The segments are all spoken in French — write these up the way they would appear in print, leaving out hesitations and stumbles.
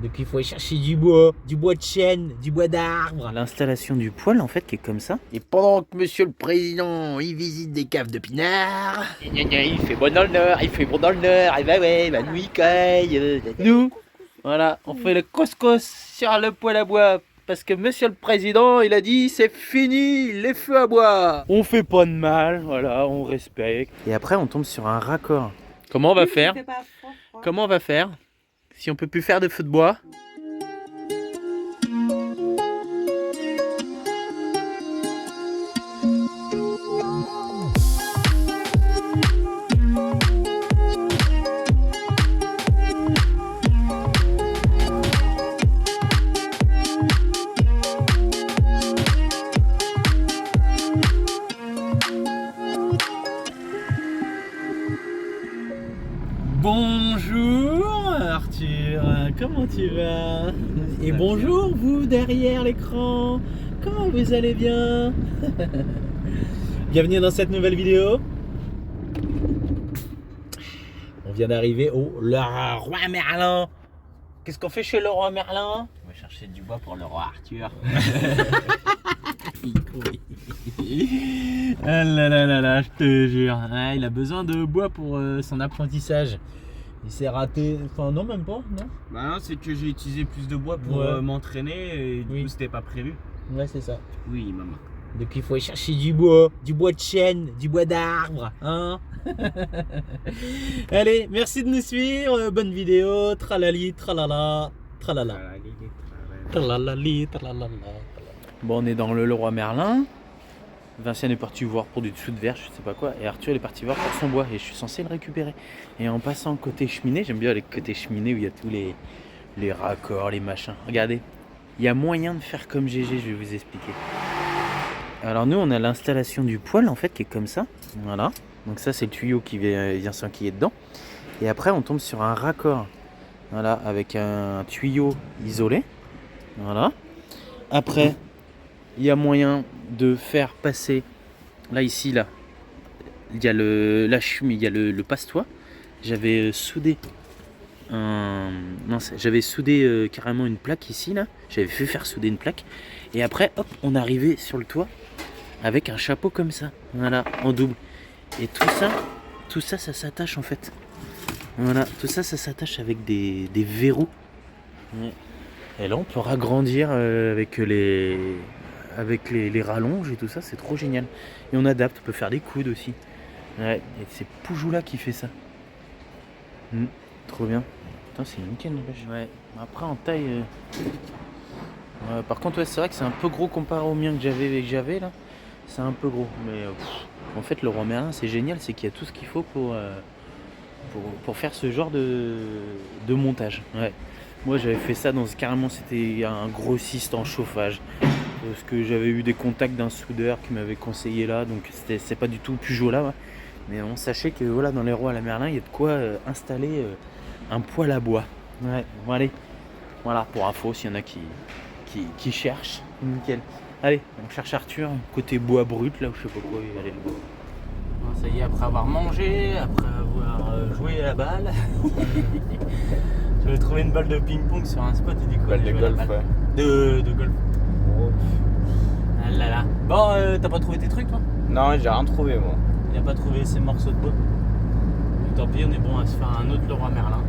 Donc il faut aller chercher du bois de chêne, du bois d'arbre. L'installation du poêle en fait qui est comme ça. Et pendant que monsieur le président il visite des caves de pinard, il fait bon dans le nord, il fait bon dans le nord, et bah ouais, bah nous il caille, nous, voilà, on fait le couscous sur le poêle à bois. Parce que monsieur le président, il a dit c'est fini les feux à bois. On fait pas de mal, voilà, on respecte. Et après on tombe sur un raccord. Comment on va faire? Comment on va faire si on peut plus faire de feu de bois? Bonjour Arthur, comment tu vas? Et bonjour vous derrière l'écran, comment vous allez bien? Bienvenue dans cette nouvelle vidéo. On vient d'arriver au Leroy Merlin. Qu'est-ce qu'on fait chez Leroy Merlin? On va chercher du bois pour le roi Arthur. Ah là là là là, je te jure, ah, il a besoin de bois pour son apprentissage. Il s'est raté, enfin non même pas, non? Bah non, c'est que j'ai utilisé plus de bois pour m'entraîner et du coup c'était pas prévu. Ouais c'est ça. Oui maman. Donc il faut aller chercher du bois de chêne, du bois d'arbre, hein. Allez, merci de nous suivre, bonne vidéo, tralali, tralala, tralala. Tralalali, tralala. Bon, on est dans le Leroy Merlin. Vincent est parti voir pour du dessous de verre, je sais pas quoi, et Arthur il est parti voir pour son bois et je suis censé le récupérer. Et en passant côté cheminée, j'aime bien les côtés cheminée où il y a tous les raccords, les machins. Regardez, il y a moyen de faire comme GG, je vais vous expliquer. Alors nous on a l'installation du poêle en fait qui est comme ça, voilà. Donc ça c'est le tuyau qui vient s'enquiller dedans. Et après on tombe sur un raccord, voilà, avec un tuyau isolé, voilà. Après il y a moyen de faire passer, là ici là, il y a la cheminée, il y a le passe-toit. J'avais soudé j'avais soudé carrément une plaque ici là. J'avais fait faire souder une plaque. Et après hop, on arrivait sur le toit avec un chapeau comme ça, voilà, en double. Et tout ça, ça s'attache en fait. Voilà, tout ça, ça s'attache avec des verrous. Ouais. Et là, on peut agrandir avec les rallonges et tout ça, c'est trop génial. Et on adapte, on peut faire des coudes aussi. Ouais, et c'est Poujou là qui fait ça. Trop bien. Putain, c'est nickel. Ouais. Après, en taille. Par contre, ouais, c'est vrai que c'est un peu gros comparé au mien que j'avais là. C'est un peu gros. Mais en fait, le Leroy Merlin, c'est génial, c'est qu'il y a tout ce qu'il faut pour faire ce genre de montage. Ouais. Moi, j'avais fait ça carrément, c'était un grossiste en chauffage. Parce que j'avais eu des contacts d'un soudeur qui m'avait conseillé là, donc c'est pas du tout Peugeot là, ouais. Mais on sachait que voilà, dans les Leroy à la Merlin, il y a de quoi installer un poêle à bois. Ouais, bon allez, voilà pour info s'il y en a qui cherchent, nickel. Allez, on cherche Arthur, côté bois brut là, ou je sais pas quoi, il va aller le bois. Bon, ça y est, après avoir mangé, après avoir joué à la balle, j'avais trouvé une balle de ping-pong sur un spot et du coup, Balle de golf, ouais. De golf. Ah là là. Bon, t'as pas trouvé tes trucs toi? Non, j'ai rien trouvé moi. Il a pas trouvé ses morceaux de bois. Donc, tant pis, on est bon à se faire un autre Leroy Merlin.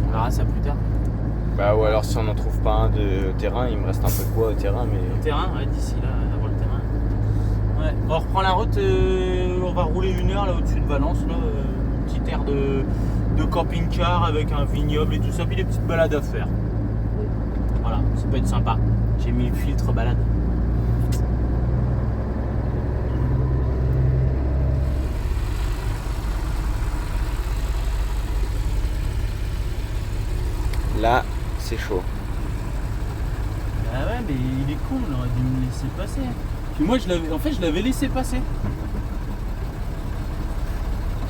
On verra ça plus tard. Bah ou alors si on n'en trouve pas un de terrain, il me reste un peu de bois au terrain mais. Le terrain, ouais, d'ici là, avoir le terrain. Ouais, on reprend la route, on va rouler 1 heure là au-dessus de Valence, là, petite aire de camping-car avec un vignoble et tout ça, puis des petites balades à faire. Voilà, ça peut être sympa. J'ai mis le filtre balade. Là, c'est chaud. Ah ouais, mais il est con, il aurait dû me laisser passer. Puis moi, je l'avais laissé passer.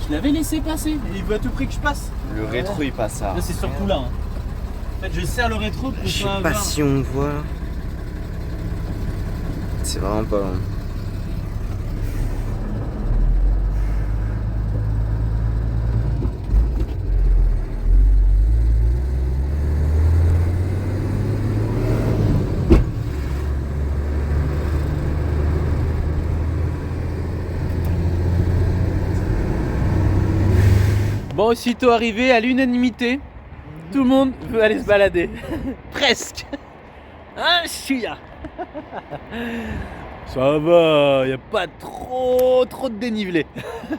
Je l'avais laissé passer. Et il veut à tout prix que je passe. Le rétro, il passe ça. Là, c'est surtout là. Hein. En fait, je serre le rétro pour Je sais pas si on voit. C'est vraiment pas long. Bon, aussitôt arrivé à l'unanimité, tout le monde veut aller se balader. Presque. Hein, Chia. Ça va, y a pas trop de dénivelé. J'ai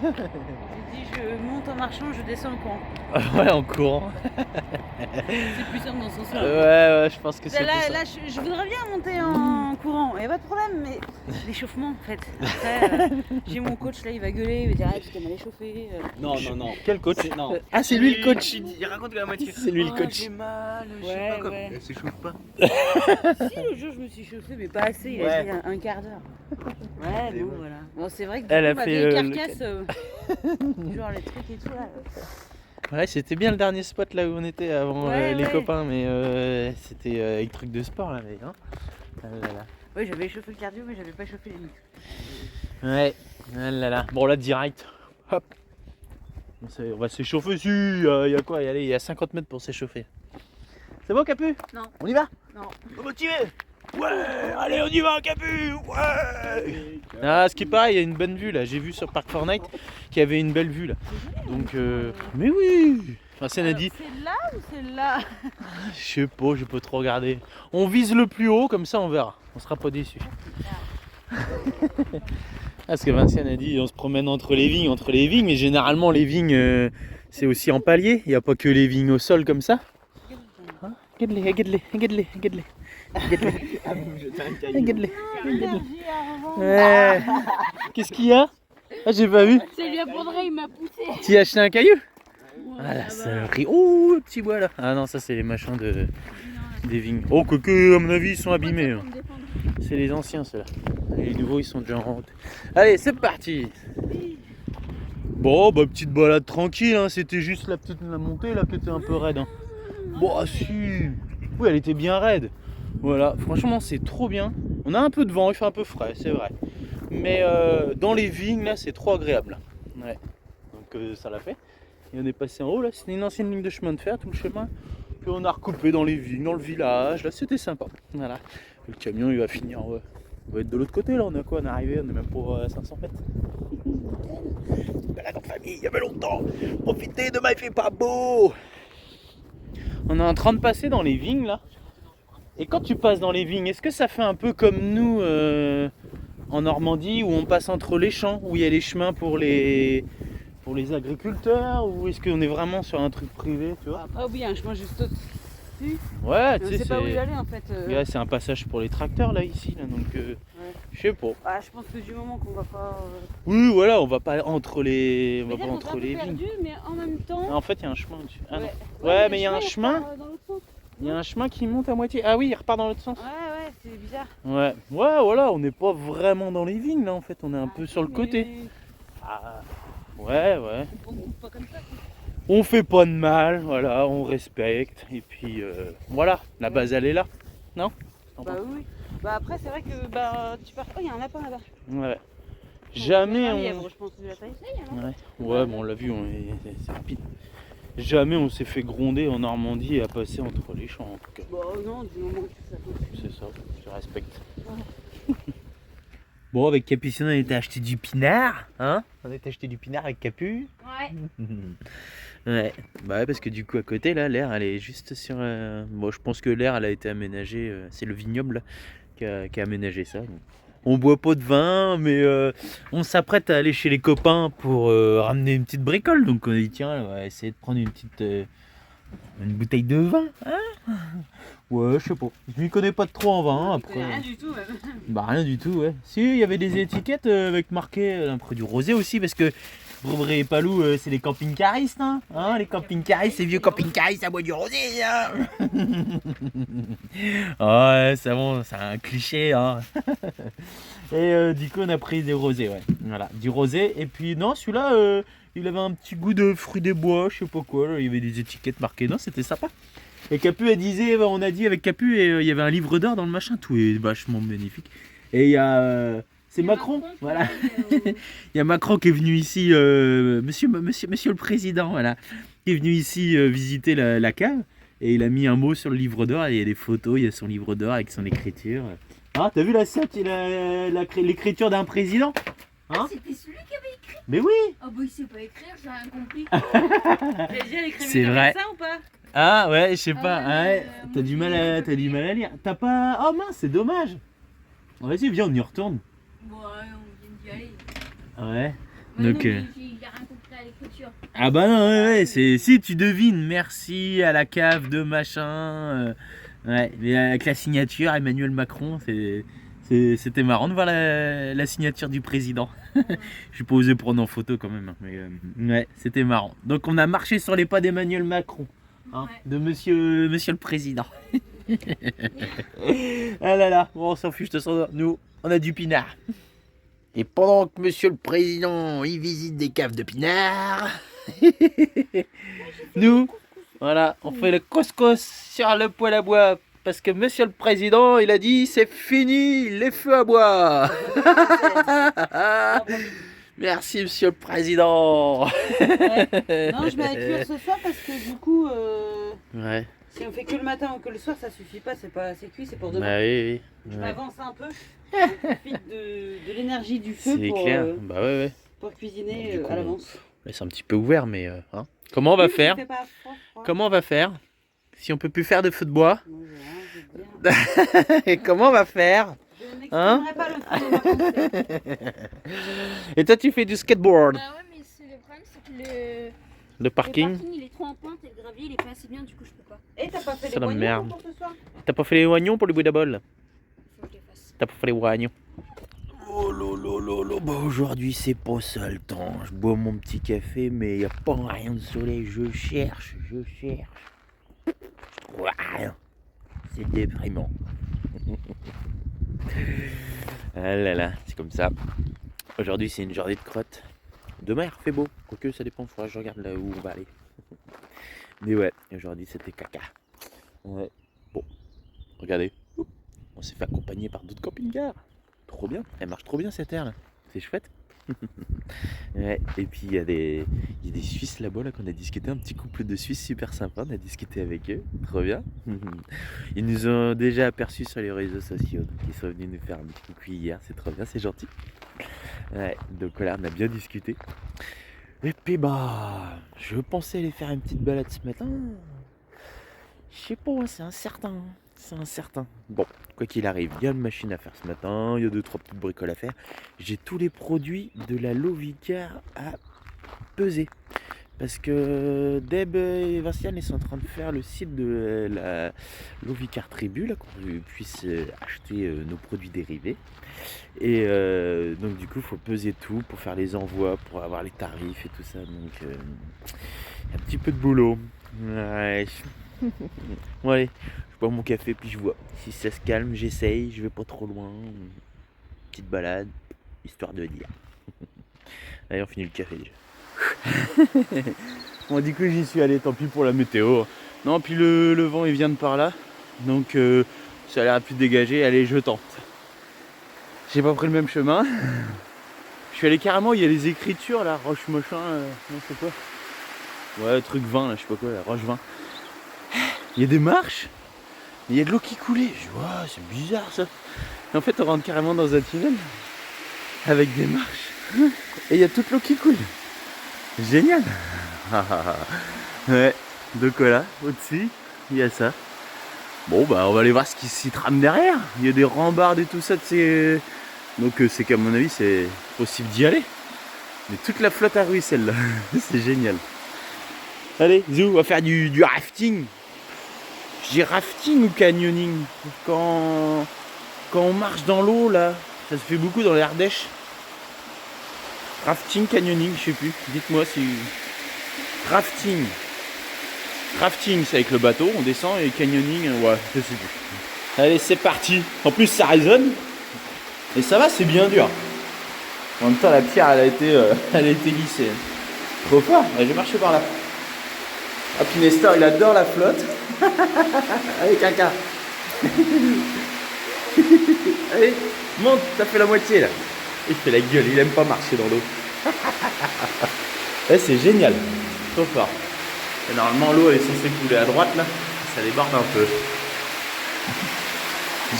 dit je monte en marchant, je descends en courant. Ouais, en courant. C'est plus simple dans ce sens-là. Ouais, je pense que c'est Là, plus là je voudrais bien monter en courant, y a pas de problème, mais l'échauffement en fait. Après, j'ai mon coach là, il va gueuler, il va dire ah, tu t'es mal échauffé. Non. Quel coach? Non. Ah, c'est lui le coach. Il raconte la moitié. C'est lui le coach. J'ai mal, je Ouais, sais pas comment. ouais. Elle s'échauffe pas. Si, l'autre jour je me suis chauffée, mais pas assez, il a dit un quart d'heure. Ouais, bon voilà. Bon, c'est vrai que Elle a ma fait, vieille carcasse, genre les trucs et tout là. Ouais, c'était bien le dernier spot là où on était avant les Ouais. copains, mais c'était avec truc de sport là, mais hein. Ah là là. Ouais, j'avais échauffé le cardio, mais j'avais pas échauffé les muscles. Ouais, ah là là. Bon là direct, hop. On va s'échauffer, si, il y a quoi? Allez, il y a 50 mètres pour s'échauffer. C'est bon Capu? Non. On y va? Non. Motivé? Ouais, allez on y va Capu, ouais. Ah, ce qui est pareil, il y a une bonne vue là, j'ai vu sur Park Fortnite qu'il y avait une belle vue là. Donc, mais oui. Vinciane a dit. C'est là ou c'est là? Je sais pas, j'ai pas trop regardé. On vise le plus haut, comme ça on verra. On sera pas déçus. Parce que Vinciane a dit on se promène entre les vignes, mais généralement les vignes c'est aussi en palier. Il n'y a pas que les vignes au sol comme ça. Hein, regarde-les. Regarde-les. Ouais. Qu'est-ce qu'il y a? Ah, j'ai pas vu. C'est lui apprendrait, il m'a poussé. Tu as acheté un caillou? Ah la saloperie. Oh, le petit bois là. Ah non, ça c'est les machins des vignes. Oh, que à mon avis ils sont abîmés. Hein. C'est les anciens ceux-là. Les nouveaux ils sont déjà en route. Allez, c'est parti. Bon, bah petite balade tranquille, hein. C'était juste la montée là qui était un peu raide. Hein. Bon, ah, si. Oui, elle était bien raide. Voilà, franchement c'est trop bien. On a un peu de vent, il fait un peu frais, c'est vrai. Mais dans les vignes là c'est trop agréable. Ouais. Donc ça l'a fait. Et on est passé en haut là, c'était une ancienne ligne de chemin de fer, tout le chemin. Puis on a recoupé dans les vignes, dans le village, là c'était sympa. Voilà. Le camion il va finir, on va être de l'autre côté là, on a quoi? On est arrivé, on est même pas à 500 mètres. Balade en famille, il y avait longtemps. Profitez, demain il fait pas beau. On est en train de passer dans les vignes là. Et quand tu passes dans les vignes, est-ce que ça fait un peu comme nous en Normandie où on passe entre les champs, où il y a les chemins pour les agriculteurs, ou est-ce qu'on est vraiment sur un truc privé, tu vois? Après, oui, il y a un chemin juste au-dessus. Ouais, tu On sais, sait pas où y aller en fait. Ouais, c'est un passage pour les tracteurs là ici, là, donc je sais pas. Ah, je pense que du moment qu'on va pas. Oui, voilà, on va pas entre les, on va C'est-à-dire pas qu'on entre est un peu les vignes. perdu, mais en même temps. Ah, en fait, il y a un chemin dessus. Ah, non. Ouais, Ouais, mais il y a un le chemin. repart, dans l'autre sens. Il y a un chemin qui monte à moitié. Ah oui, il repart dans l'autre sens. Ouais, c'est bizarre. Ouais, voilà, on n'est pas vraiment dans les vignes là en fait, on est un peu sur le côté. Ah, ouais. On coupe pas comme ça. Quoi. On fait pas de mal, voilà, on respecte. Et puis voilà, la base elle est là. Non? Bah oui. Bah après, c'est vrai que tu pars. Oh, il y a un lapin là-bas. Ouais. Jamais Un on. lièvre, je pense que la taille. Ouais, bon, on l'a vu, c'est rapide. Jamais on s'est fait gronder en Normandie et à passer entre les champs en tout cas. Bah non, du moment que ça continue. C'est ça, je respecte. Ouais. Bon, avec Capucine, on était acheté du pinard, hein? On était acheté du pinard avec Capu. Ouais. Ouais, bah ouais, parce que du coup à côté là, l'air elle est juste sur. Bon, je pense que l'air elle a été aménagée, c'est le vignoble qui a aménagé ça. Donc. On boit pas de vin, mais on s'apprête à aller chez les copains pour ramener une petite bricole. Donc on a dit tiens, on va essayer de prendre une bouteille de vin. Hein, ouais, je sais pas. Je m'y connais pas trop en vin. Après. Rien du tout même. Bah rien du tout, ouais. Si, il y avait des étiquettes avec marqué un produit rosé aussi, parce que Brouverie et Palou, c'est les camping-caristes, hein, les camping-caristes, ces vieux camping-caristes à boire du rosé, hein. Ouais, c'est bon, c'est un cliché, hein. Et du coup, on a pris des rosés, ouais. Voilà, du rosé. Et puis, non, celui-là, il avait un petit goût de fruits des bois, je sais pas quoi. Là, il y avait des étiquettes marquées, non, c'était sympa. Et Capu, elle disait, on a dit avec Capu, et il y avait un livre d'or dans le machin, tout est vachement magnifique. Et il y a. C'est Macron, voilà. Il y a Macron qui est venu ici, monsieur le président, voilà, qui est venu ici visiter la cave, et il a mis un mot sur le livre d'or, et il y a des photos, il y a son livre d'or avec son écriture. Ah, t'as vu la l'écriture d'un président, hein? C'était celui qui avait écrit. Mais oui. Ah bah il sait pas écrire, j'ai rien compris. C'est vrai. Ça ou pas? Ah ouais, je sais pas. Ah ouais, T'as du mal à lire. T'as pas. Oh mince, c'est dommage. Vas-y, viens, on y retourne. Bon, ouais, on vient d'y aller. Ouais. Ouais, Donc, non, mais j'ai rien compris à l'écriture. Ah bah non, ouais, c'est si tu devines, merci à la cave de machin. Ouais, mais avec la signature Emmanuel Macron, c'était marrant de voir la signature du président. Je suis pas osé prendre en photo quand même, hein, mais ouais, c'était marrant. Donc on a marché sur les pas d'Emmanuel Macron, hein, de monsieur le président. Ah là là, bon, on s'en fiche de ça. Nous, on a du pinard. Et pendant que monsieur le président il visite des caves de pinard, nous, voilà, on fait le couscous sur le poêle à bois. Parce que monsieur le président, il a dit c'est fini les feux à bois. Merci monsieur le président. Ouais. Non, je vais à cuire ce soir parce que du coup, Ouais. si on fait que le matin ou que le soir, ça suffit pas, c'est pas assez cuit, c'est pour demain. Bah oui, Je oui. m'avance un peu, je profite de l'énergie du feu C'est pour, clair. Bah ouais. pour cuisiner Du coup, à l'avance. Laisse un petit peu ouvert, mais hein. Comment on va faire? Comment on va faire si on peut plus faire de feu de bois? Et comment on va faire? Hein? Pas le feu de ma Et toi tu fais du skateboard? Bah ouais, mais le problème c'est que Le parking? le parking il est trop en pointe et le gravier il est pas assez bien, du coup je peux pas. Et t'as pas fait C'est les la oignons merde. pour ce soir? T'as pas fait les oignons pour le Bouddha Ball? Faut que je les fasse. T'as pas fait les oignons? Oh lolo, bah aujourd'hui c'est pas ça le temps. Je bois mon petit café mais y a pas rien de soleil. Je cherche. Je trouve rien. C'est déprimant. Ah là là, c'est comme ça. Aujourd'hui c'est une journée de crotte. Demain il refait beau. Quoique ça dépend, faudra que je regarde là où on va aller. Mais ouais, aujourd'hui c'était caca. Ouais. Bon, regardez. On s'est fait accompagner par d'autres camping-cars. Trop bien, elle marche trop bien cette air là. C'est chouette. Ouais, et puis il y a des Suisses là-bas là qu'on a discuté, un petit couple de Suisses super sympa, on a discuté avec eux, trop bien. Ils nous ont déjà aperçus sur les réseaux sociaux, donc ils sont venus nous faire un petit coucou hier, c'est trop bien, c'est gentil. Ouais, donc voilà, on a bien discuté. Et puis bah, je pensais aller faire une petite balade ce matin. Je sais pas, c'est incertain. Bon, quoi qu'il arrive, il y a une machine à faire ce matin, il y a 2-3 petites bricoles à faire. J'ai tous les produits de la Lovicar à peser. Parce que Deb et Vinciane ils sont en train de faire le site de la Lovicar Tribu, là, qu'on puisse acheter nos produits dérivés. Et donc du coup, il faut peser tout pour faire les envois, pour avoir les tarifs et tout ça. Donc, il y a un petit peu de boulot. Ouais. Bon allez, je bois mon café puis je vois. Si ça se calme, j'essaye, je vais pas trop loin. Petite balade, histoire de dire. Allez, on finit le café déjà. Bon, du coup, j'y suis allé, tant pis pour la météo. Non, puis le vent il vient de par là. Donc ça a l'air plus dégagé. Allez, je tente. J'ai pas pris le même chemin. Je suis allé carrément, il y a les écritures là, roche machin, non c'est quoi? Ouais, truc 20 là, je sais pas quoi, la roche 20. Il y a des marches, il y a de l'eau qui coulait. Je vois, c'est bizarre ça. Et en fait, on rentre carrément dans un tunnel avec des marches et il y a toute l'eau qui coule. Génial. Ouais, donc voilà, au-dessus, il y a ça. Bon, bah, on va aller voir ce qui s'y trame derrière. Il y a des rambardes et tout ça, donc c'est qu'à mon avis, c'est possible d'y aller. Mais toute la flotte à ruisselle là, c'est génial. Allez, Zou, on va faire du rafting. Je dis rafting ou canyoning? Quand on marche dans l'eau là, ça se fait beaucoup dans l'Ardèche. Rafting, canyoning, je sais plus. Dites-moi si. Rafting. Rafting, c'est avec le bateau, on descend, et canyoning, ouais, je sais plus. Allez, c'est parti. En plus, ça résonne. Et ça va, c'est bien dur. En même temps, la pierre, elle a été lissée. Trop fort. Allez, je vais marcher par là. Ah, puis Nestor, il adore la flotte. Allez, caca. Allez, monte, t'as fait la moitié là. Il fait la gueule, il aime pas marcher dans l'eau. Ouais, c'est génial, trop fort. Et normalement l'eau est censée couler à droite là, ça déborde un peu.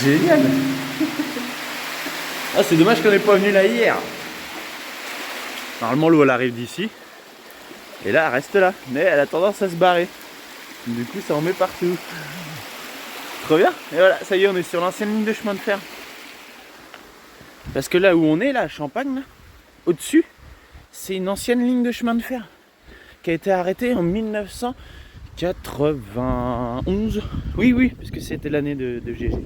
Génial. Ah, c'est dommage qu'on n'est pas venu là hier. Normalement l'eau elle arrive d'ici. Et là elle reste là. Mais elle a tendance à se barrer. Du coup ça en met partout. Trop bien. Et voilà, ça y est, on est sur l'ancienne ligne de chemin de fer. Parce que là où on est, là, à Champagne, là, au-dessus, c'est une ancienne ligne de chemin de fer qui a été arrêtée en 1991. Oui, parce que c'était l'année de GG.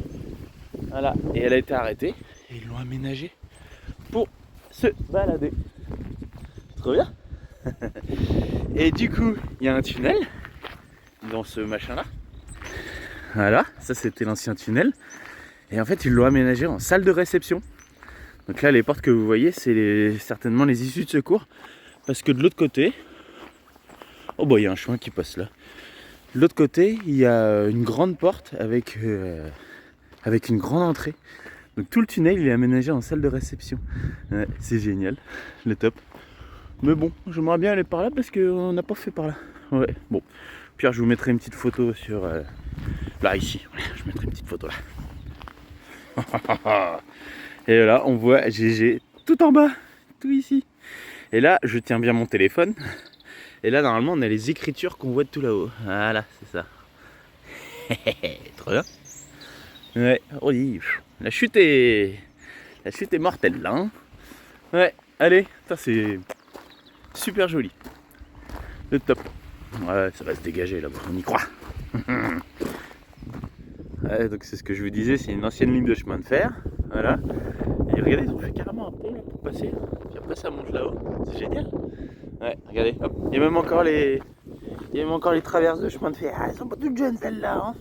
Voilà, et elle a été arrêtée et ils l'ont aménagée pour se balader. Trop bien. Et du coup, il y a un tunnel dans ce machin-là. Voilà, ça c'était l'ancien tunnel. Et en fait, ils l'ont aménagé en salle de réception. Donc là, les portes que vous voyez, c'est certainement les issues de secours. Parce que de l'autre côté... Oh bah, il y a un chemin qui passe là. De l'autre côté, il y a une grande porte avec une grande entrée. Donc tout le tunnel, il est aménagé en salle de réception. Ouais, c'est génial, le top. Mais bon, j'aimerais bien aller par là parce qu'on n'a pas fait par là. Ouais, bon. Pierre, je vous mettrai une petite photo sur... là, ici. Je mettrai une petite photo là. Et là, on voit GG tout en bas, tout ici. Et là, je tiens bien mon téléphone. Et là, normalement, on a les écritures qu'on voit de tout là-haut. Voilà, c'est ça. Trop bien. Ouais, oh, la chute est mortelle là. Hein. Ouais, allez, ça c'est super joli. Le top. Ouais, ça va se dégager là-bas, on y croit. Ouais, donc c'est ce que je vous disais, c'est une ancienne ligne de chemin de fer. Voilà. Et regardez, ils ont fait carrément un pont là pour passer. Puis après ça monte là-haut. C'est génial. Ouais, regardez, hop. Il y a même encore les traverses de chemin de fer. Ah, elles sont pas toutes jeunes celles-là. Hein.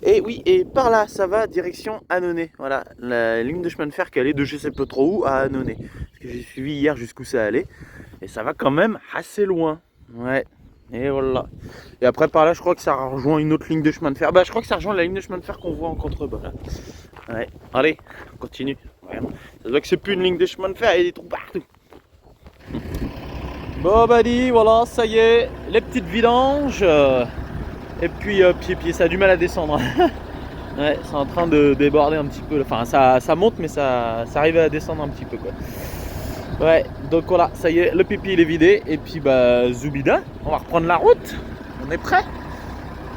Et oui, et par là, ça va direction Annonay. Voilà, la ligne de chemin de fer qui allait de je sais pas trop où à Annonay. Parce que j'ai suivi hier jusqu'où ça allait. Et ça va quand même assez loin. Ouais. Et voilà. Et après par là, je crois que ça rejoint une autre ligne de chemin de fer. Bah, je crois que ça rejoint la ligne de chemin de fer qu'on voit en contrebas là. Ouais. Allez, on continue. Ouais. Ça se voit que c'est plus une ligne de chemin de fer, il y a des trous partout. Bon bah dit, voilà, ça y est, les petites vidanges. Et puis, ça a du mal à descendre. Ouais, c'est en train de déborder un petit peu. Enfin, ça monte, mais ça arrive à descendre un petit peu quoi. Ouais, donc voilà, ça y est, le pipi il est vidé. Et puis bah, Zoubida, on va reprendre la route. On est prêt.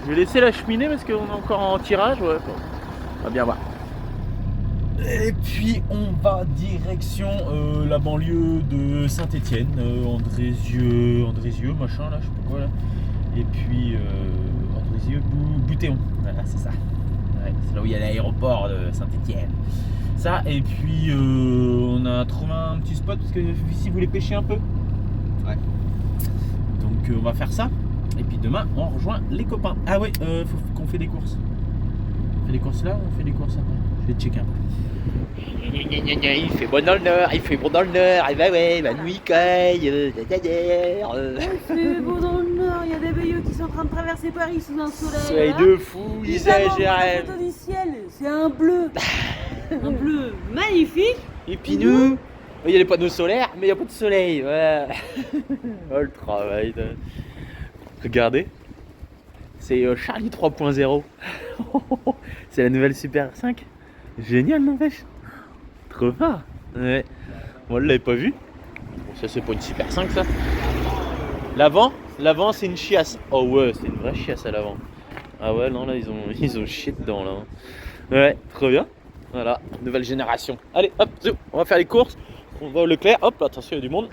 Je vais laisser la cheminée parce qu'on est encore en tirage. Ouais, on va bien voir. Et puis on va direction la banlieue de Saint-Étienne, Andrézieux, machin là, je sais pas quoi là. Et puis Andrézieux, Boutéon, voilà c'est ça. Ouais, c'est là où il y a l'aéroport de Saint-Étienne. Ça, et puis on a trouvé un petit spot parce que ici vous voulez pêcher un peu. Ouais. Donc on va faire ça. Et puis demain on rejoint les copains. Ah ouais, faut qu'on fait des courses. On fait des courses là ou on fait des courses après? Je vais checker un peu. Il fait bon dans le nord, et bah ouais, bah nuit caille, Il fait beau dans le nord, il y a des veilleux qui sont en train de traverser Paris sous un soleil. Soleil de fou, exagéré. Du ciel, c'est un bleu. Un bleu magnifique. Et puis nous, il y a les panneaux solaires, mais il n'y a pas de soleil. Ouais. Oh le travail. Regardez, c'est Charlie 3.0. C'est la nouvelle Super 5. Génial, n'empêche. Trop fort. Ouais. Moi, je l'avais pas vu. Bon, ça, c'est pas une Super 5, ça. L'avant, c'est une chiasse. Oh ouais, c'est une vraie chiasse à l'avant. Ah ouais, non, là, ils ont chié dedans, là. Ouais, trop bien. Voilà, nouvelle génération. Allez, hop, on va faire les courses. On va au Leclerc. Hop, attention, il y a du monde.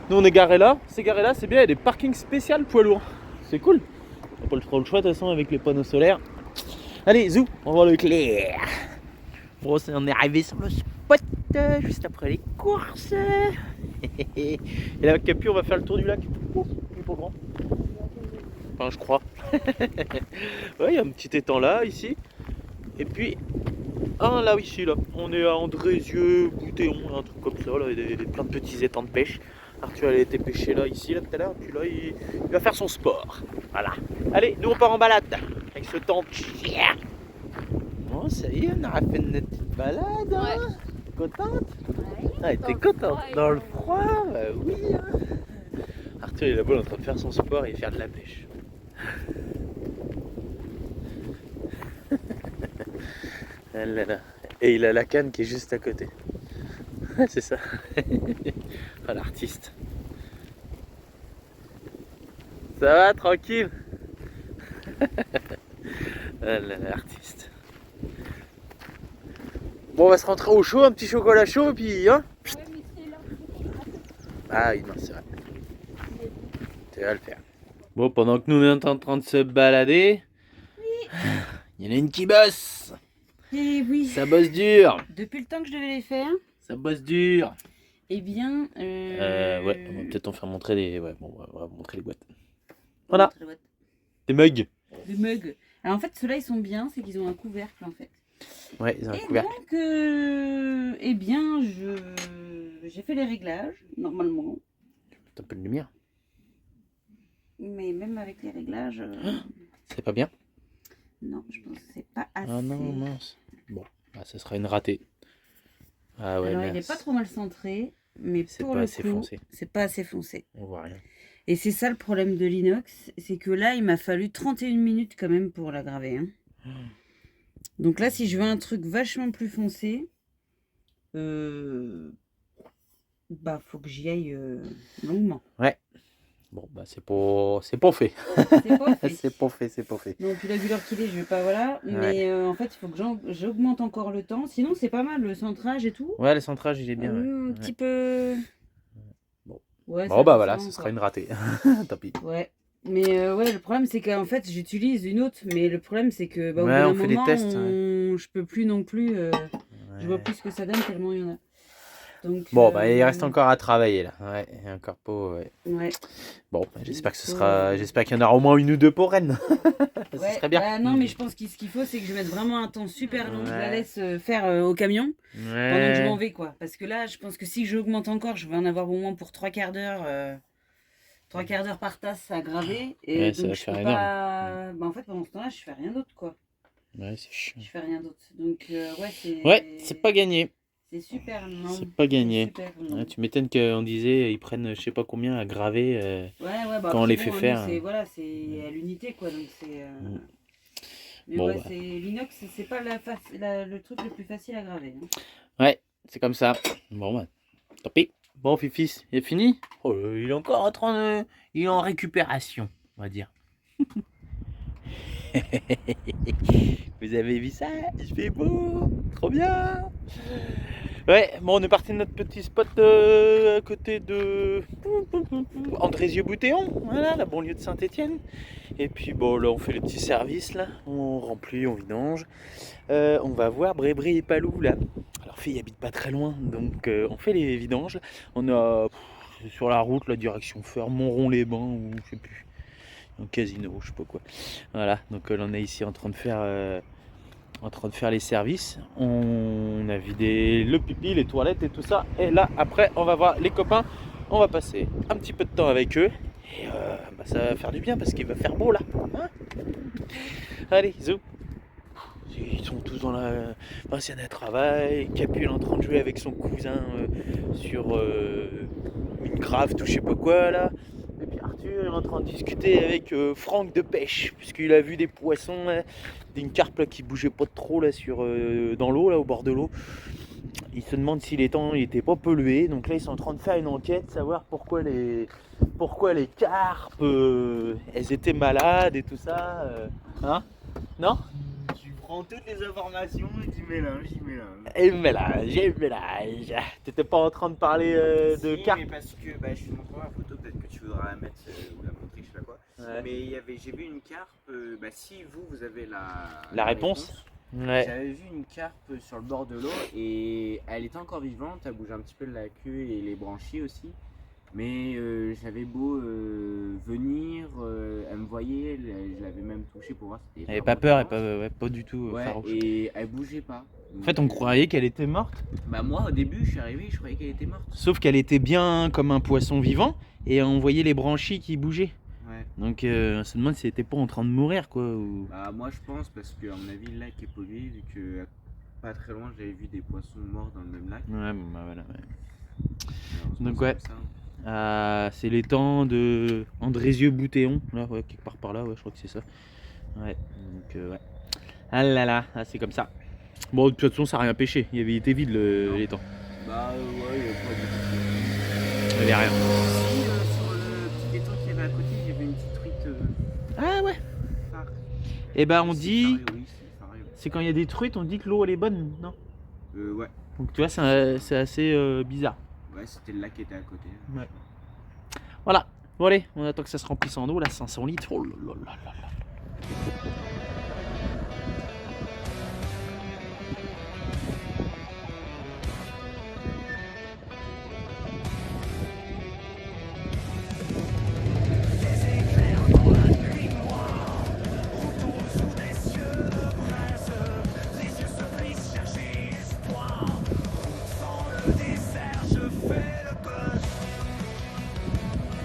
Nous, on est garé là. C'est garé là, c'est bien. Il y a des parkings spéciaux poids lourds. C'est cool. On n'a pas trop le choix, de toute façon, avec les panneaux solaires. Allez, zou, on va au Leclerc. Bon, on est arrivé sur le spot juste après les courses. Et là, Capu, on va faire le tour du lac. Oh, il est pas grand. Enfin, je crois. Ouais, il y a un petit étang là, ici. Et puis, ah là, ici, là. On est à Andrézieux, Boutéon, un truc comme ça. Là, il y a plein de petits étangs de pêche. Arthur, elle a été pêcher là, ici, là, tout à l'heure. Puis là, il va faire son sport. Voilà. Allez, nous, on part en balade. Avec ce temps de chien. Bon, ça y est, on aura fait notre petite balade. Hein. Ouais. Contente? Ouais. Ah, t'es contente? Dans le froid? Bah oui. Hein. Arthur, il est là-bas en train de faire son sport et faire de la pêche. Et il a la canne qui est juste à côté. C'est ça. Ah, l'artiste. Ça va, tranquille. Ah, l'artiste. Bon, on va se rentrer au chaud, un petit chocolat chaud, puis hein. Ouais, mais c'est là. Ah oui, non, c'est vrai. Tu vas le faire. Bon, pendant que nous on est en train de se balader, il y en a une qui bosse. Et oui. Ça bosse dur. Depuis le temps que je devais les faire, Ça bosse dur. eh bien. Ouais, on va peut-être en faire montrer les. Ouais, bon, on va montrer les boîtes. Voilà. Très boîte. Des mugs. Des mugs. Alors en fait, ceux-là ils sont bien, c'est qu'ils ont un couvercle en fait. Ouais, ils ont un Et couvercle. donc, eh bien, j'ai fait les réglages, normalement. Un peu de lumière. Mais même avec les réglages, C'est pas bien. non, je pense que c'est pas assez. Ah non, mince. Bon, bah, ça sera une ratée. Ah ouais, Alors, il mince. est pas trop mal centré, mais C'est pour pas le assez coup, foncé. c'est pas assez foncé. On voit rien. Et c'est ça le problème de l'inox, c'est que là, il m'a fallu 31 minutes quand même pour la graver. Hein. Donc là, si je veux un truc vachement plus foncé, bah faut que j'y aille longuement. Bon, bah c'est pas fait. C'est pas fait. C'est pas fait, c'est pas fait. Non, puis la l'heure qu'il est, je vais pas, voilà. Mais en fait, il faut que j'augmente encore le temps. Sinon, c'est pas mal, le centrage et tout. Ouais, le centrage, il est bien. Un Ouais. petit peu... Bon. Ouais, Bon, ça bah va, voilà, ça va ce encore. sera une ratée. Tant pis. Ouais. Mais ouais, le problème, c'est qu'en fait, j'utilise une autre. Mais le problème, c'est que au bout Ouais, d'un on fait des moment, tests, je peux plus non plus... Je vois Ouais. plus ce que ça donne tellement il y en a. Donc, Bon, bah il reste encore à travailler là. Ouais, il y a encore pas. Ouais. Ouais. Bon, bah, j'espère que ce Donc, sera. J'espère qu'il y en aura au moins une ou deux pour Rennes. Ce Ouais, serait bien. bah non, mais je pense que ce qu'il faut, c'est que je mette vraiment un temps super long. Je la Ouais. laisse faire au camion pendant que je m'en Ouais. vais, quoi. Parce que là, je pense que si j'augmente encore, je vais en avoir au moins pour 3/4 d'heure. 3/4 d'heure par tasse à graver. Et Ouais, ça donc, va je faire peux énorme. pas. Bah, en fait, pendant ce temps-là, je fais rien d'autre, quoi. Ouais, c'est chiant. Je fais rien d'autre. Donc, ouais, c'est. Ouais, c'est pas gagné. C'est super long. C'est pas gagné. Super long. Ouais, tu m'étonnes qu'on disait ils prennent je sais pas combien à graver. Ouais, bah, quand on les après, fait bon, faire. nous, c'est voilà, c'est à l'unité, quoi. Donc, c'est. Mais Bon, ouais, bah. c'est l'inox, c'est pas le truc le plus facile à graver. Hein. Ouais, c'est comme ça. Bon, bah, tant pis. Bon, Fifis, il est fini. Oh, il est encore en train de. Il est en récupération, on va dire. Vous avez vu ça? Il fait beau, trop bien. Ouais, bon, on est parti de notre petit spot à côté de Andrézieux-Boutéon, voilà, la banlieue de Saint-Étienne. Et puis bon, là, on fait le petit service, là, on remplit, on vidange. On va voir Brébré et Palou, là. Alors, fille habite pas très loin, donc on fait les vidanges. On a sur la route, la direction Feur, Montron-les-Bains, ou je sais plus. Un casino, je sais pas quoi. Voilà, donc là on est ici en train de faire les services. On a vidé le pipi, les toilettes et tout ça. Et là, après, on va voir les copains. On va passer un petit peu de temps avec eux. Et bah, ça va faire du bien parce qu'il va faire beau là. Hein, allez, zou. Ils sont tous dans la ancienne à travail. Capu est en train de jouer avec son cousin sur Minecraft ou je sais pas quoi là. Et puis Arthur est en train de discuter avec Franck de pêche, puisqu'il a vu des poissons, là, une carpe là, qui bougeait pas trop là, dans l'eau, là, au bord de l'eau. Il se demande si les temps n'étaient pas pollués, donc là ils sont en train de faire une enquête, savoir pourquoi les carpes, elles étaient malades et tout ça. Hein? Non? Tu prends toutes les informations et tu mélanges, Et mélange. T'étais pas en train de parler de Si, carpes? mais parce que je te montrerai la photo, peut-être que tu voudras la mettre ou la montrer, je sais pas quoi. Ouais. Mais j'ai vu une carpe, si vous avez La réponse? Ouais. J'avais vu une carpe sur le bord de l'eau et elle était encore vivante, elle bougeait un petit peu de la queue et les branchies aussi. Mais j'avais beau venir, elle me voyait, je l'avais même touchée pour voir si c'était. Elle avait pas peur, pas du tout Ouais, farouche. et elle bougeait pas. En fait, on croyait qu'elle était morte. Bah moi au début je suis arrivé, je croyais qu'elle était morte. Sauf qu'elle était bien comme un poisson vivant et on voyait les branchies qui bougeaient. Ouais. Donc on se demande si elle était pas en train de mourir quoi. Ou... Bah moi je pense parce que à mon avis le lac est pollué vu que pas très loin j'avais vu des poissons morts dans le même lac. Ouais, bon, bah voilà. Ouais. Malheureusement, Donc c'est ouais. comme ça. C'est les temps de Andrézieux-Boutéon, là, ouais, quelque part par là, ouais, je crois que c'est ça. Ouais, donc ouais. Ah là là, c'est comme ça. Bon, de toute façon, ça n'a rien pêché, il avait été vide les temps. Bah ouais, il y a pas de... Il n'y avait rien. Si, sur le petit étang qu'il y avait à côté, j'ai vu une petite truite Ah ouais. phare. Et ben on Si, dit, pareil, oui, c'est pareil. c'est quand il y a des truites, on dit que l'eau elle est bonne, non? Ouais. Donc tu vois, c'est assez bizarre. Ouais, c'était le lac qui était à côté. Ouais. Voilà. Bon allez, on attend que ça se remplisse en eau, là 500 litres. Oh là là là là là.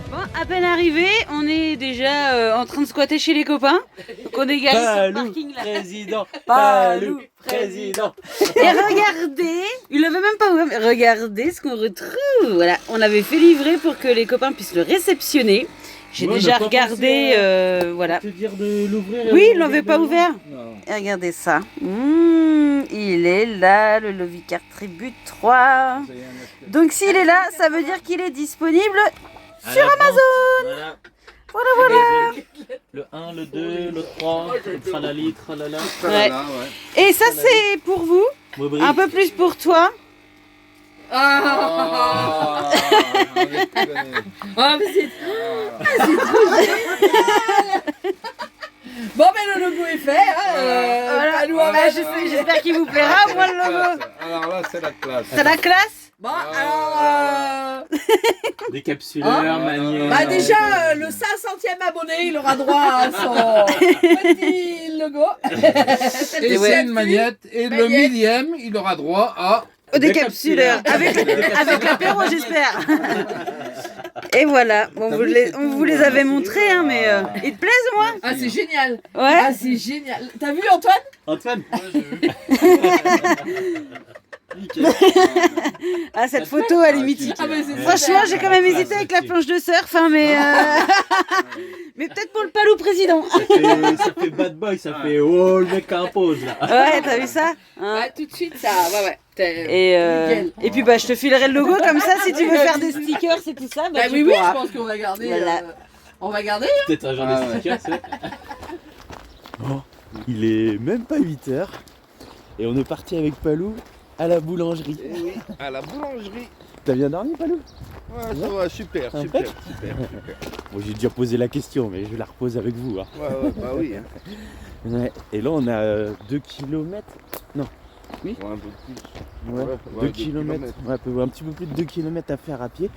Bon, à peine arrivé, on est déjà en train de squatter chez les copains. Donc on est garé sur le parking là. Président, Palou, président. Et regardez, il l'avait même pas ouvert, mais regardez ce qu'on retrouve. Voilà, on avait fait livrer pour que les copains puissent le réceptionner. J'ai Ouais, déjà on a pas regardé, pensé voilà. Te dire de l'ouvrir. Oui, il l'avait pas ouvert. Non. Et regardez ça. Il est là, le Lovicar Tribute 3. Donc s'il est là, ça veut dire qu'il est disponible sur Amazon. Voilà. Le 1, le 2, le 3, le tralali, tralala. Ouais. Et ça c'est pour vous, Maubry. un peu plus pour toi. Ah, mais c'est trop génial. Bon, mais le logo est fait. Voilà. Palou Bah, Amazon. j'espère qu'il vous plaira, moi le logo. Alors là, c'est la classe. C'est la classe. Bon, alors, Décapsuleur, manière. bah déjà, le 500e abonné, il aura droit à son petit logo. Et c'est une magnette. Et le millième, il aura droit à... Au décapsuleur. Avec l'apéro, j'espère. Et voilà, bon, on vous les avait montrés, hein, mais ils te plaisent, moi? Ah, c'est génial. Ouais. Ah, c'est génial. T'as vu, Antoine? Antoine. Ah, cette photo, elle est mythique. Ah, mais c'est Franchement, j'ai quand même hésité avec la planche de surf, hein, mais mais peut-être pour le Palou président. Ça fait bad boy, ça fait oh le mec impose là. Ouais, t'as vu ça, hein? Ouais, tout de suite, ça. Ouais. Et puis bah je te filerai le logo comme ça si tu veux faire des stickers et tout ça. Bah, Bah tu oui, pourras. je pense qu'on va garder. Voilà. On va garder. Peut-être un genre de sticker, c'est. Bon, il est même pas 8h et on est parti avec Palou à la boulangerie. Eh oui, à la boulangerie. T'as bien dormi, Palou? Ouais, ça va, super. Bon, j'ai déjà posé la question, mais je la repose avec vous. Hein. Ouais, bah oui. Hein. Ouais. Et là, on a 2 km. Ouais, un peu plus. Ouais, 2 km. Ouais, un petit peu plus de 2 km à faire à pied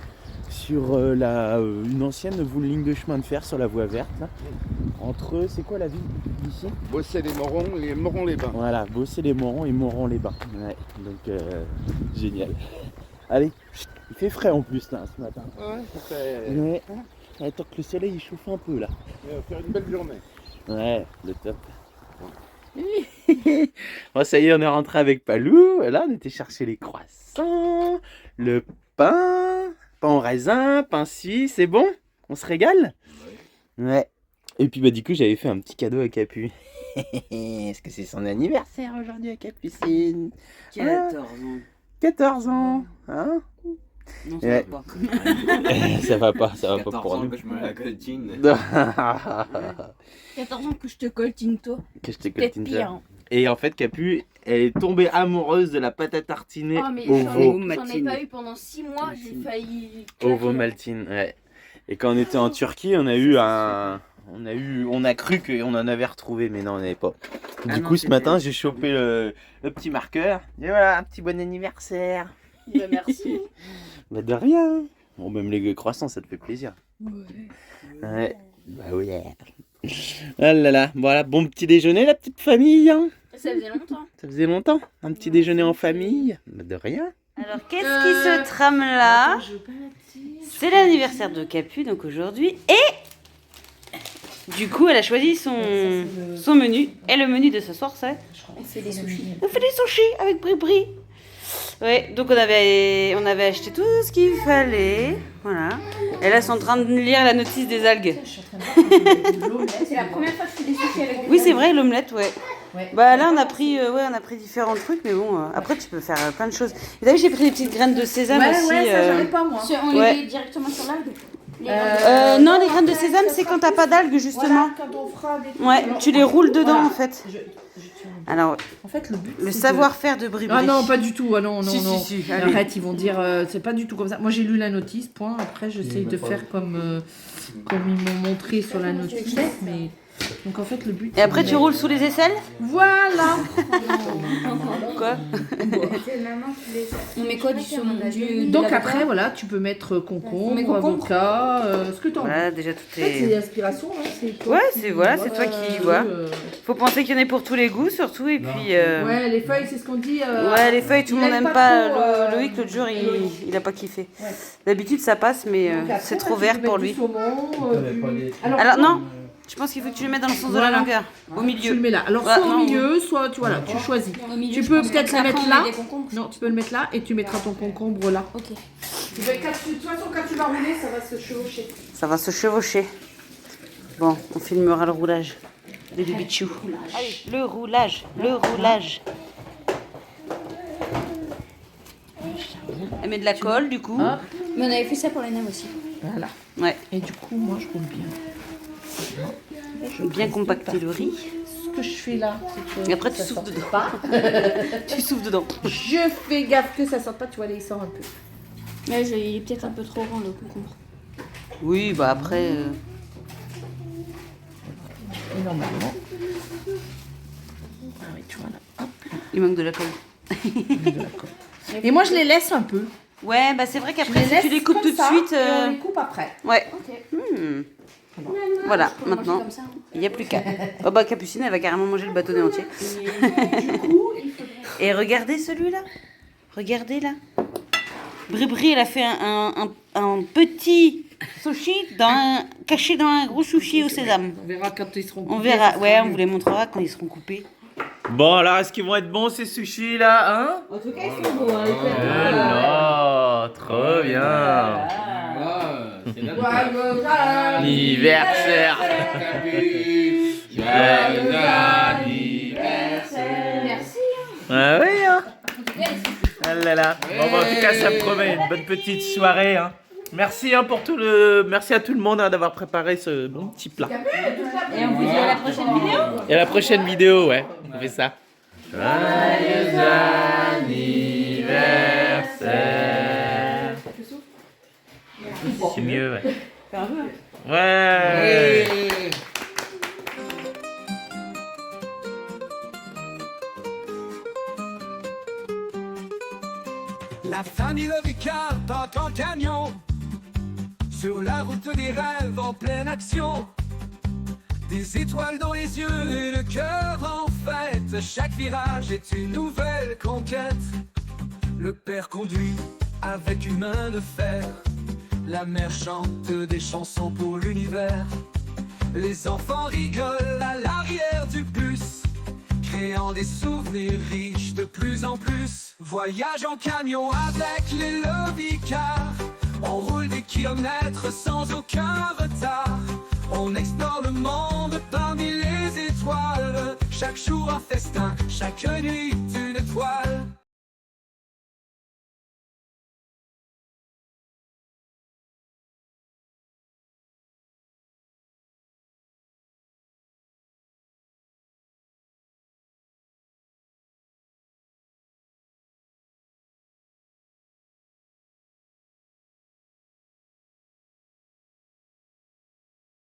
sur une ancienne ligne de chemin de fer sur la voie verte. Là. Entre, c'est quoi la ville ici? Bosser les Morons et Morons-les-Bains. Voilà, Bosser les Morons et Morons-les-Bains. Ouais, donc génial. Allez, il fait frais en plus là ce matin. Ouais, ça fait... Ouais. Attends que le soleil il chauffe un peu là. On va faire une belle journée. Ouais, le top. Bon, ça y est, on est rentré avec Palou. Là, on était chercher les croissants, le pain au raisin, pain suisse, c'est bon? On se régale? Ouais. Et puis, bah, du coup, j'avais fait un petit cadeau à Capu. Est-ce que c'est son anniversaire aujourd'hui à Capucine? 14 ans. 14 ans, hein? Non, ça va pas. Ça va pas, ça va pas 14 pour ans nous. que je me la coltine. 14 ans que je te coltine, toi. Que je te Peut-être coltine pire. ça. Hein. Et en fait, Capu, elle est tombée amoureuse de la pâte à tartiner Oh, mais au j'en veau. ai pas eu pendant 6 mois, j'ai failli. Au veau maltine, ouais. Et quand on était en Turquie, on a cru qu'on en avait retrouvé, mais non, on n'avait pas. Du coup, ce matin, j'ai chopé le petit marqueur. Et voilà, un petit bon anniversaire. Bah, merci. Bah, de rien. Bon, même les croissants, ça te fait plaisir. Ouais. Bah oui. Ah là là, voilà, bon petit déjeuner, la petite famille. Hein. Ça faisait longtemps. Ça faisait longtemps, un petit déjeuner en famille. Bah, de rien. Alors qu'est-ce qui se trame là? C'est l'anniversaire de Capu donc aujourd'hui et du coup elle a choisi son menu et le menu de ce soir c'est On fait des sushis. on fait des sushis avec Bri-Bri. Ouais, donc on avait acheté tout ce qu'il fallait, voilà. Et là, ils sont en train de lire la notice des algues. C'est la première fois que je fais des sushis avec des Oui, c'est vrai, l'omelette, ouais. Ouais. Bah là on a pris différents trucs, mais bon, après tu peux faire plein de choses. Vous avez vu, j'ai pris des petites graines de sésame aussi. Ouais, ça j'avais pas moi. On Ouais. les met directement sur l'algue. Non, les graines de sésame, c'est quand t'as pas d'algues justement. Voilà, quand on fera des trucs. Ouais, Alors, tu les roules dedans voilà. en fait. tiens. Alors, En fait, le but le c'est savoir-faire de Bribri. Ah non, pas du tout. Ah non, non, Si, non. si, si, allez. Arrête, ils vont dire, c'est pas du tout comme ça. Moi, j'ai lu la notice, point. Après, j'essaye de faire comme ils m'ont montré sur la notice. Mais donc en fait, le but. Et après c'est tu de roules sous les aisselles. Voilà. Quoi? On met quoi, du saumon de Donc l'avocat? après, voilà, tu peux mettre On concombre, met concombre. avocat, ce que tu as envie. Voilà, déjà tout En fait, c'est est. l'inspiration, hein, c'est toi Ouais, qui- c'est voilà, c'est toi qui vois. Faut penser qu'il y en ait pour tous les goûts surtout et puis. Ouais, les feuilles, c'est ce qu'on dit. Ouais, les feuilles, tout le il monde aime n'aime pas pas. trop, Loïc, l'autre jour, il a pas kiffé. Ouais. D'habitude, ça passe, mais Donc après, c'est bah, trop tu vert peux pour mettre lui. du saumon, Alors, non, je pense qu'il faut que tu le mettes dans le sens de la Voilà. longueur, au Tu le milieu. mets là. Alors, Ouais, soit non, au milieu, soit tu, voilà, tu choisis. Au milieu, Tu je peux pense. peut-être le Après, mettre on là. met des concombres. Non, tu peux le mettre là et tu mettras ton concombre là. Ok. De toute façon, quand tu vas rouler, ça va se chevaucher. Ça va se chevaucher. Bon, on filmera le roulage. Les bibichou. Allez, le roulage, le roulage. Elle met de la colle, du coup. Hop. Mais on avait fait ça pour les nains aussi. Voilà. Ouais, Et du coup, moi, je roule bien. bien compacter le riz. Ce que je fais là, c'est que. Et après, tu ça souffles sorte dedans. pas. Tu souffles dedans. Je fais gaffe que ça sorte pas, tu vois, là, il sort un peu. Là, il est peut-être un peu trop grand le concombre. Oui, bah après. Et normalement. Ah oui, tu vois là. Hop, Il manque de la colle. de la colle. Et moi, je les laisse un peu. Ouais, bah c'est vrai Je qu'après, si tu les coupes comme tout de ça, suite. Et on les coupe après. Ouais. Ok. Voilà, On mange maintenant, comme ça. il n'y a plus qu'à. Oh bah Capucine, elle va carrément manger le bâtonnet entier. Du coup, il faudrait. Et regardez celui-là. Regardez là. Bribri, elle a fait un petit sushi caché dans un gros sushi au sésame. On verra quand ils seront On coupés, verra, ça ouais, sera on mieux. vous les montrera quand ils seront coupés. Bon, alors, est-ce qu'ils vont être bons ces sushis là, hein? En tout cas, ils sont beaux, hein, Oh, trop bien! C'est la Joyeux Anniversaire! Joyeux anniversaire. Merci. Ah oui, hein? Ah là là. Bon, bah, en tout cas, ça me promet une bonne petite soirée, hein. Merci, hein, merci à tout le monde hein, d'avoir préparé ce bon petit plat. Et on vous dit à la prochaine vidéo. Et à la prochaine vidéo, ouais, on fait ça. Joyeux anniversaire. C'est mieux, ouais. Ouais. La famille Le Ricard part en camion sur la route des rêves en pleine action. Des étoiles dans les yeux et le cœur en fête. Chaque virage est une nouvelle conquête. Le père conduit avec une main de fer. La mère chante des chansons pour l'univers. Les enfants rigolent à l'arrière du bus, créant des souvenirs riches de plus en plus. Voyage en camion avec les Lovicars. On roule des kilomètres sans aucun retard. On explore le monde parmi les étoiles. Chaque jour un festin, chaque nuit une étoile.